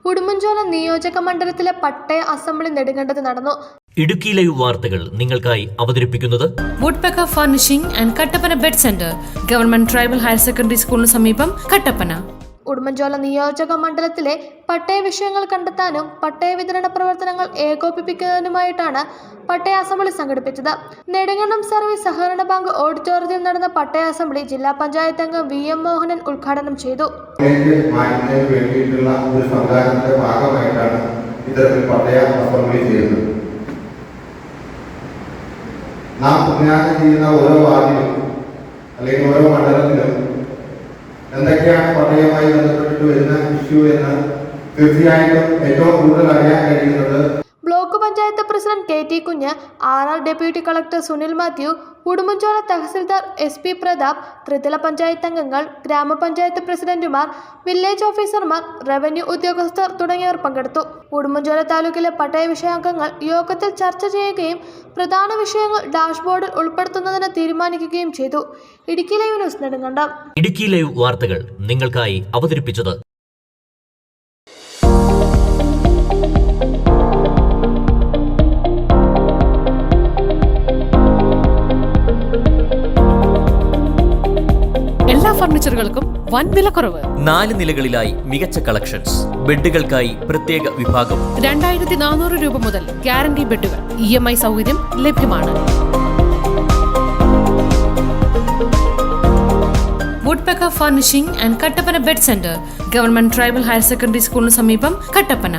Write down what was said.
ഉടുമ്പൻചോല നിയോജക മണ്ഡലത്തിലെ പട്ടയ അസംബ്ലി നെടുങ്കണ്ടത്ത് നടന്നു. ഇടുക്കി ലൈവ് വാർത്തകൾ നിങ്ങൾക്കായി അവതരിപ്പിക്കുന്നത് woodpecker furnishing and Kattappana bed centre, government tribal higher secondary സ്കൂളിന് സമീപം, കട്ടപ്പന. ഉടുമ്പൻചോല നിയോജക മണ്ഡലത്തിലെ പട്ടയ വിഷയങ്ങൾ കണ്ടെത്താനും പട്ടയ വിതരണ പ്രവർത്തനങ്ങൾ ഏകോപിപ്പിക്കുന്നതിനുമായിട്ടാണ് പട്ടയ അസംബ്ലി സംഘടിപ്പിച്ചത്. നെടുങ്കണ്ടം സർവീസ് സഹകരണ ബാങ്ക് ഓഡിറ്റോറിയത്തിൽ നടന്ന പട്ടയ അസംബ്ലി ജില്ലാ പഞ്ചായത്ത് അംഗം VM മോഹനൻ ഉദ്ഘാടനം ചെയ്തു. നാം പ്രതിജ്ഞാനം ചെയ്യുന്ന ഓരോ വാർഡിലും അല്ലെങ്കിൽ ഓരോ മണ്ഡലത്തിലും എന്തൊക്കെയാണ് പട്ടയവുമായി ബന്ധപ്പെട്ടിട്ട് വരുന്ന ഇഷ്യൂ എന്ന് തീർച്ചയായിട്ടും ഏറ്റവും കൂടുതൽ അറിയാൻ കഴിയുന്നത് block panchayat president KT Kunju, RR deputy collector Sunil Mathew, Udumbanchola tahsildar SP Prathap, ത്രിതല പഞ്ചായത്ത് അംഗങ്ങൾ, ഗ്രാമപഞ്ചായത്ത് പ്രസിഡന്റുമാർ, വില്ലേജ് ഓഫീസർമാർ, റവന്യൂ ഉദ്യോഗസ്ഥർ തുടങ്ങിയവർ പങ്കെടുത്തു. ഉടുമ്പൻചോല താലൂക്കിലെ പട്ടയ വിഷയാംഗങ്ങൾ യോഗത്തിൽ ചർച്ച ചെയ്യുകയും പ്രധാന വിഷയങ്ങൾ ഡാഷ്ബോർഡിൽ ഉൾപ്പെടുത്തുന്നതിന് തീരുമാനിക്കുകയും ചെയ്തു. Idukki live news Nedumkandam. Idukki live വാർത്തകൾ നിങ്ങൾക്കായി അവതരിപ്പിച്ചത് എല്ലാ ഫർണിച്ചറുകൾക്കും വൻ വിലക്കുറവ്. 4 നിലകളിലായി മികച്ച കളക്ഷൻസ്. ബെഡുകൾക്കായി പ്രത്യേക വിഭാഗം. 2400 രൂപ മുതൽ ഗ്യാരണ്ടി ബെഡുകൾ. EMI സൗകര്യം ലഭ്യമാണ്. Woodpecker furnishing and Kattappana bed centre, government tribal higher secondary സ്കൂളിന് സമീപം, കട്ടപ്പന.